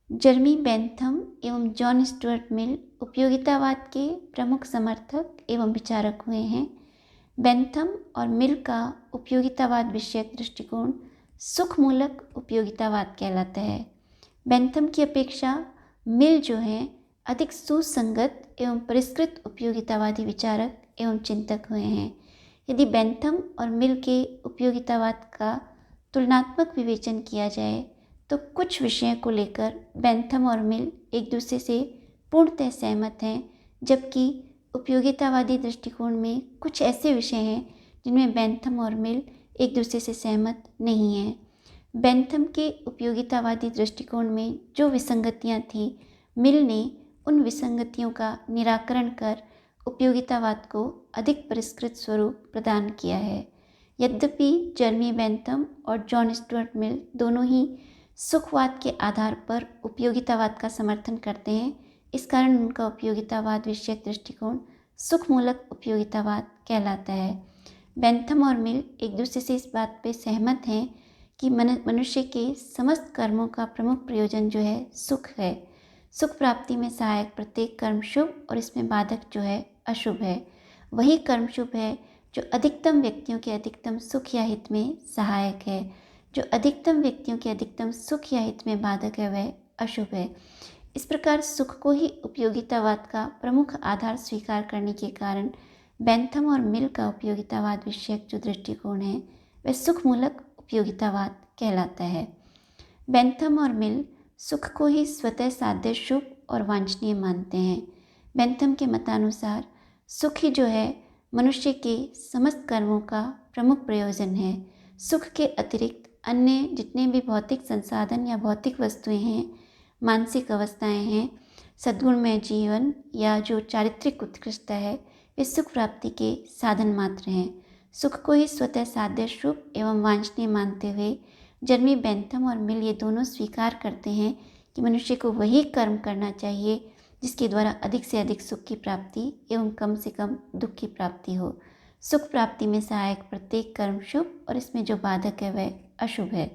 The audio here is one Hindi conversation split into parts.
जर्मी बेंथम एवं जॉन स्टुअर्ट मिल उपयोगितावाद के प्रमुख समर्थक एवं विचारक हुए हैं। बेंथम और मिल का उपयोगितावाद विषयक दृष्टिकोण सुखमूलक उपयोगितावाद कहलाता है। बेंथम की अपेक्षा मिल जो है अधिक सुसंगत एवं परिष्कृत उपयोगितावादी विचारक एवं चिंतक हुए हैं। यदि बेंथम और मिल के उपयोगितावाद का तुलनात्मक विवेचन किया जाए तो कुछ विषयों को लेकर बेंथम और मिल एक दूसरे से पूर्णतः सहमत हैं, जबकि उपयोगितावादी दृष्टिकोण में कुछ ऐसे विषय हैं जिनमें बेंथम और मिल एक दूसरे से सहमत नहीं हैं। बेंथम के उपयोगितावादी दृष्टिकोण में जो विसंगतियां थीं, मिल ने उन विसंगतियों का निराकरण कर उपयोगितावाद को अधिक परिष्कृत स्वरूप प्रदान किया है। यद्यपि जर्मी बेंथम और जॉन स्टुअर्ट मिल दोनों ही सुखवाद के आधार पर उपयोगितावाद का समर्थन करते हैं, इस कारण उनका उपयोगितावाद विषयक दृष्टिकोण सुखमूलक उपयोगितावाद कहलाता है। बेंथम और मिल एक दूसरे से इस बात पर सहमत हैं कि मनुष्य के समस्त कर्मों का प्रमुख प्रयोजन जो है सुख है। सुख प्राप्ति में सहायक प्रत्येक कर्म शुभ और इसमें बाधक जो है अशुभ है। वही कर्म शुभ है जो अधिकतम व्यक्तियों के अधिकतम सुख या हित में सहायक है। जो अधिकतम व्यक्तियों के अधिकतम सुख या हित में बाधक है वह अशुभ है। इस प्रकार सुख को ही उपयोगितावाद का प्रमुख आधार स्वीकार करने के कारण बेंथम और मिल का उपयोगितावाद विषयक जो दृष्टिकोण है वह सुखमूलक उपयोगितावाद कहलाता है। बेंथम और मिल सुख को ही स्वतः साध्य शुभ और वांछनीय मानते हैं। बेंथम के मतानुसार सुख ही जो है मनुष्य के समस्त कर्मों का प्रमुख प्रयोजन है। सुख के अतिरिक्त अन्य जितने भी भौतिक संसाधन या भौतिक वस्तुएं हैं, मानसिक अवस्थाएं हैं, सद्गुणमय जीवन या जो चारित्रिक उत्कृष्टता है, वे सुख प्राप्ति के साधन मात्र हैं। सुख को ही स्वतः साध्य शुभ एवं वांछनीय मानते हुए जर्मी बेंथम और मिल ये दोनों स्वीकार करते हैं कि मनुष्य को वही कर्म करना चाहिए जिसके द्वारा अधिक से अधिक सुख की प्राप्ति एवं कम से कम दुख की प्राप्ति हो। सुख प्राप्ति में सहायक प्रत्येक कर्म शुभ और इसमें जो बाधक है वह अशुभ है।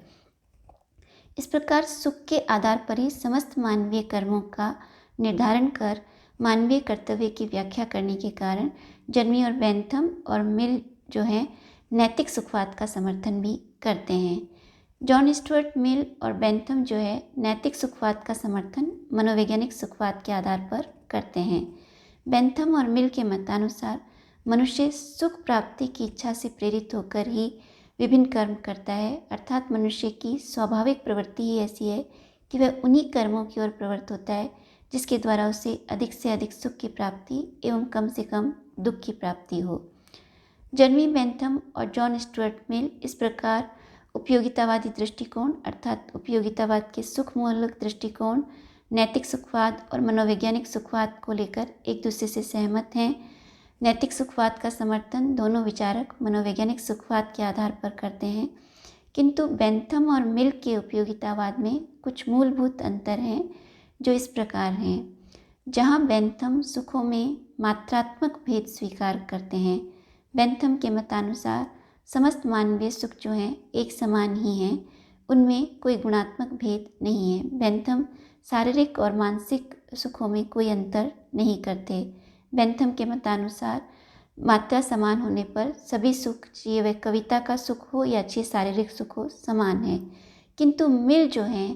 इस प्रकार सुख के आधार पर ही समस्त मानवीय कर्मों का निर्धारण कर मानवीय कर्तव्य की व्याख्या करने के कारण जर्मी और बेंथम और मिल जो है नैतिक सुखवाद का समर्थन भी करते हैं। जॉन स्टुअर्ट मिल और बेंथम जो है नैतिक सुखवाद का समर्थन मनोवैज्ञानिक सुखवाद के आधार पर करते हैं। बेंथम और मिल के मतानुसार मनुष्य सुख प्राप्ति की इच्छा से प्रेरित होकर ही विभिन्न कर्म करता है, अर्थात मनुष्य की स्वाभाविक प्रवृत्ति ही ऐसी है कि वह उन्हीं कर्मों की ओर प्रवृत्त होता है जिसके द्वारा उसे अधिक से अधिक सुख की प्राप्ति एवं कम से कम दुख की प्राप्ति हो। जर्मी बेंथम और जॉन स्टुअर्ट मिल इस प्रकार उपयोगितावादी दृष्टिकोण अर्थात उपयोगितावाद के सुखमूलक दृष्टिकोण, नैतिक सुखवाद और मनोवैज्ञानिक सुखवाद को लेकर एक दूसरे से सहमत हैं। नैतिक सुखवाद का समर्थन दोनों विचारक मनोवैज्ञानिक सुखवाद के आधार पर करते हैं, किंतु बेंथम और मिल के उपयोगितावाद में कुछ मूलभूत अंतर हैं जो इस प्रकार हैं। जहाँ बेंथम सुखों में मात्रात्मक भेद स्वीकार करते हैं। बेंथम के मतानुसार समस्त मानवीय सुख जो हैं एक समान ही हैं, उनमें कोई गुणात्मक भेद नहीं है। बेंथम शारीरिक और मानसिक सुखों में कोई अंतर नहीं करते। बेंथम के मतानुसार मात्रा समान होने पर सभी सुख, चाहे वह कविता का सुख हो या अच्छी शारीरिक सुख हो, समान है। किंतु मिल जो है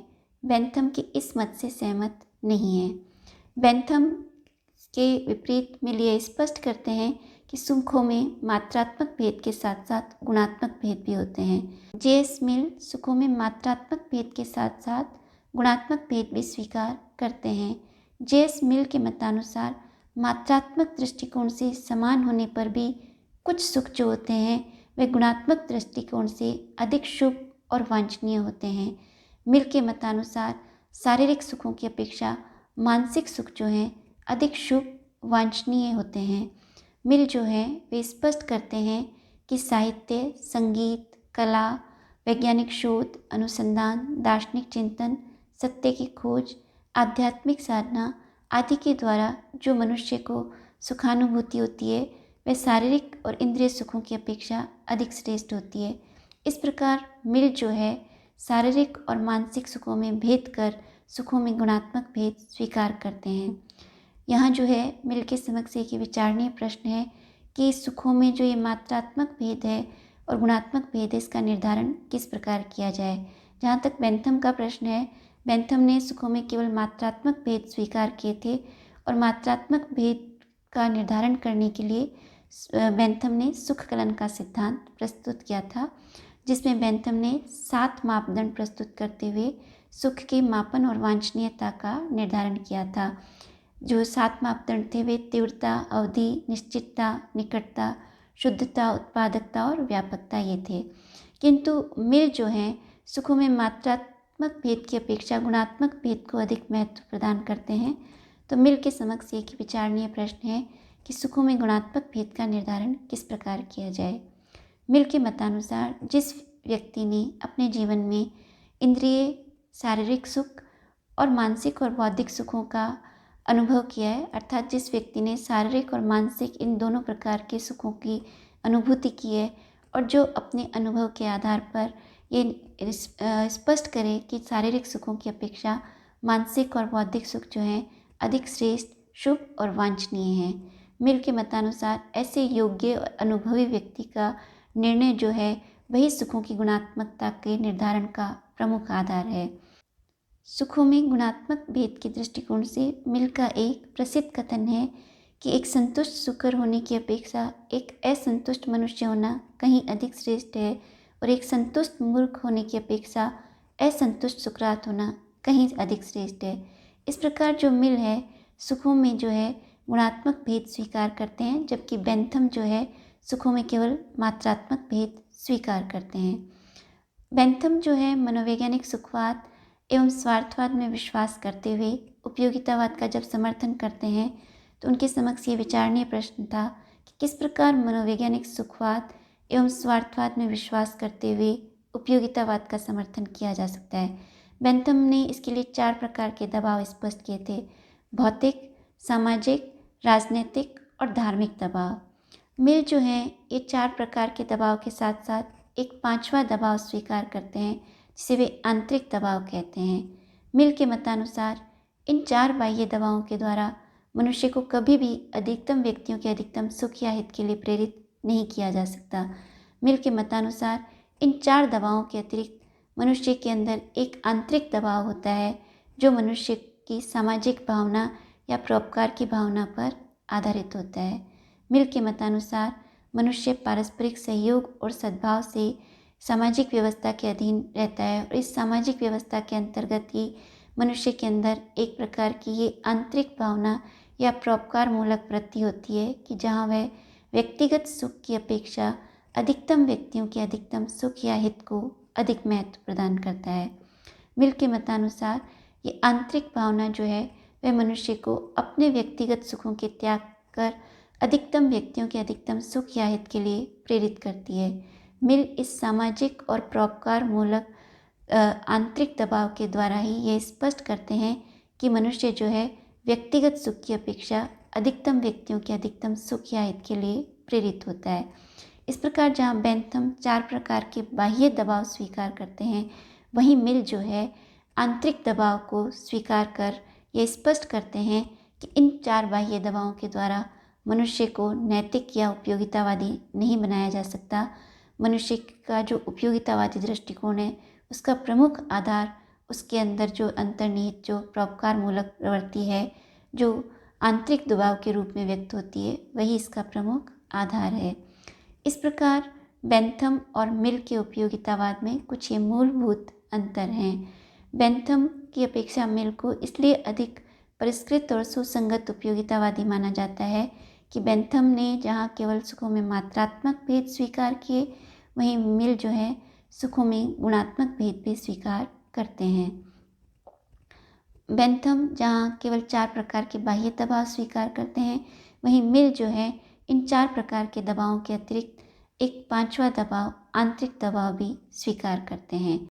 बेंथम के इस मत से सहमत नहीं है। बेंथम के विपरीत मिल ये स्पष्ट करते हैं कि सुखों में मात्रात्मक भेद के साथ साथ गुणात्मक भेद भी होते हैं। जे.एस. मिल सुखों में मात्रात्मक भेद के साथ साथ गुणात्मक भेद भी स्वीकार करते हैं। जे.एस. मिल के मतानुसार मात्रात्मक दृष्टिकोण से समान होने पर भी कुछ सुख जो होते हैं वे गुणात्मक दृष्टिकोण से अधिक शुभ और वांछनीय होते हैं। मिल के मतानुसार शारीरिक सुखों की अपेक्षा मानसिक सुख जो हैं अधिक शुभ वांछनीय होते हैं। मिल जो है वे स्पष्ट करते हैं कि साहित्य, संगीत, कला, वैज्ञानिक शोध, अनुसंधान, दार्शनिक चिंतन, सत्य की खोज, आध्यात्मिक साधना आदि के द्वारा जो मनुष्य को सुखानुभूति होती है वह शारीरिक और इंद्रिय सुखों की अपेक्षा अधिक श्रेष्ठ होती है। इस प्रकार मिल जो है शारीरिक और मानसिक सुखों में भेद कर सुखों में गुणात्मक भेद स्वीकार करते हैं। यहाँ जो है मिल के समक्ष एक विचारणीय प्रश्न है कि सुखों में जो ये मात्रात्मक भेद है और गुणात्मक भेद है, इसका निर्धारण किस प्रकार किया जाए। जहाँ तक बेंथम का प्रश्न है, बेंथम ने सुखों में केवल मात्रात्मक भेद स्वीकार किए थे और मात्रात्मक भेद का निर्धारण करने के लिए बेंथम ने सुख कलन का सिद्धांत प्रस्तुत किया था, जिसमें बेंथम ने 7 मापदंड प्रस्तुत करते हुए सुख के मापन और वांछनीयता का निर्धारण किया था। जो 7 मापदंड थे वे तीव्रता, अवधि, निश्चितता, निकटता, शुद्धता, उत्पादकता और व्यापकता ये थे। किंतु मिल जो है सुखों में मात्रात्मक भेद की अपेक्षा गुणात्मक भेद को अधिक महत्व प्रदान करते हैं। तो मिल के समक्ष एक विचारणीय प्रश्न है कि सुखों में गुणात्मक भेद का निर्धारण किस प्रकार किया जाए। मिल के मतानुसार जिस व्यक्ति ने अपने जीवन में इंद्रिय, शारीरिक सुख और मानसिक और बौद्धिक सुखों का अनुभव किया है, अर्थात जिस व्यक्ति ने शारीरिक और मानसिक इन दोनों प्रकार के सुखों की अनुभूति की है और जो अपने अनुभव के आधार पर ये स्पष्ट करे कि शारीरिक सुखों की अपेक्षा मानसिक और बौद्धिक सुख जो हैं अधिक श्रेष्ठ, शुभ और वांछनीय हैं। मिल के मतानुसार ऐसे योग्य और अनुभवी व्यक्ति का निर्णय जो है वही सुखों की गुणात्मकता के निर्धारण का प्रमुख आधार है। सुखों में गुणात्मक भेद के दृष्टिकोण से मिल का एक प्रसिद्ध कथन है कि एक संतुष्ट सुकर होने की अपेक्षा एक असंतुष्ट मनुष्य होना कहीं अधिक श्रेष्ठ है और एक संतुष्ट मूर्ख होने की अपेक्षा असंतुष्ट सुकरात होना कहीं अधिक श्रेष्ठ है। इस प्रकार जो मिल है सुखों में जो है गुणात्मक भेद स्वीकार करते हैं, जबकि बेंथम जो है सुखों में केवल मात्रात्मक भेद स्वीकार करते हैं। बेंथम जो है मनोवैज्ञानिक सुखवाद एवं स्वार्थवाद में विश्वास करते हुए उपयोगितावाद का जब समर्थन करते हैं तो उनके समक्ष ये विचारणीय प्रश्न था कि किस प्रकार मनोवैज्ञानिक सुखवाद एवं स्वार्थवाद में विश्वास करते हुए उपयोगितावाद का समर्थन किया जा सकता है। बेंथम ने इसके लिए 4 प्रकार के दबाव स्पष्ट किए थे: भौतिक, सामाजिक, राजनीतिक और धार्मिक दबाव। मिल जो है ये 4 प्रकार के दबाव के साथ साथ एक 5वां दबाव स्वीकार करते हैं, जिसे वे आंतरिक दबाव कहते हैं। मिल के मतानुसार इन 4 बाह्य दबावों के द्वारा मनुष्य को कभी भी अधिकतम व्यक्तियों के अधिकतम सुख या हित के लिए प्रेरित नहीं किया जा सकता। मिल के मतानुसार इन 4 दबावों के अतिरिक्त मनुष्य के अंदर एक आंतरिक दबाव होता है जो मनुष्य की सामाजिक भावना या परोपकार की भावना पर आधारित होता है। मिल के मतानुसार मनुष्य पारस्परिक सहयोग और सद्भाव से सामाजिक व्यवस्था के अधीन रहता है और इस सामाजिक व्यवस्था के अंतर्गत ही मनुष्य के अंदर एक प्रकार की ये आंतरिक भावना या परोपकार मूलक वृत्ति होती है कि जहाँ वह व्यक्तिगत सुख की अपेक्षा अधिकतम व्यक्तियों के अधिकतम सुख या हित को अधिक महत्व प्रदान करता है। मिल के मतानुसार ये आंतरिक भावना जो है वह मनुष्य को अपने व्यक्तिगत सुखों के त्याग कर अधिकतम व्यक्तियों के अधिकतम सुख या हित के लिए प्रेरित करती है। मिल इस सामाजिक और परोपकार मूलक आंतरिक दबाव के द्वारा ही ये स्पष्ट करते हैं कि मनुष्य जो है व्यक्तिगत सुख की अपेक्षा अधिकतम व्यक्तियों के अधिकतम सुख या हित के लिए प्रेरित होता है। इस प्रकार जहाँ बेंथम 4 प्रकार के बाह्य दबाव स्वीकार करते हैं, वहीं मिल जो है आंतरिक दबाव को स्वीकार कर ये स्पष्ट करते हैं कि इन 4 बाह्य दबावों के द्वारा मनुष्य को नैतिक या उपयोगितावादी नहीं बनाया जा सकता। मनुष्य का जो उपयोगितावादी दृष्टिकोण है उसका प्रमुख आधार उसके अंदर जो अंतर्निहित जो परोपकार मूलक प्रवृत्ति है, जो आंतरिक दबाव के रूप में व्यक्त होती है, वही इसका प्रमुख आधार है। इस प्रकार बेंथम और मिल के उपयोगितावाद में कुछ ये मूलभूत अंतर हैं। बेंथम की अपेक्षा मिल को इसलिए अधिक परिष्कृत और सुसंगत उपयोगितावादी माना जाता है कि बेंथम ने जहाँ केवल सुखों में मात्रात्मक भेद स्वीकार किए, वहीं मिल जो है सुखों में गुणात्मक भेद भी स्वीकार करते हैं। बेंथम जहाँ केवल 4 प्रकार के बाह्य दबाव स्वीकार करते हैं, वहीं मिल जो है इन 4 प्रकार के दबावों के अतिरिक्त एक 5वां दबाव आंतरिक दबाव भी स्वीकार करते हैं।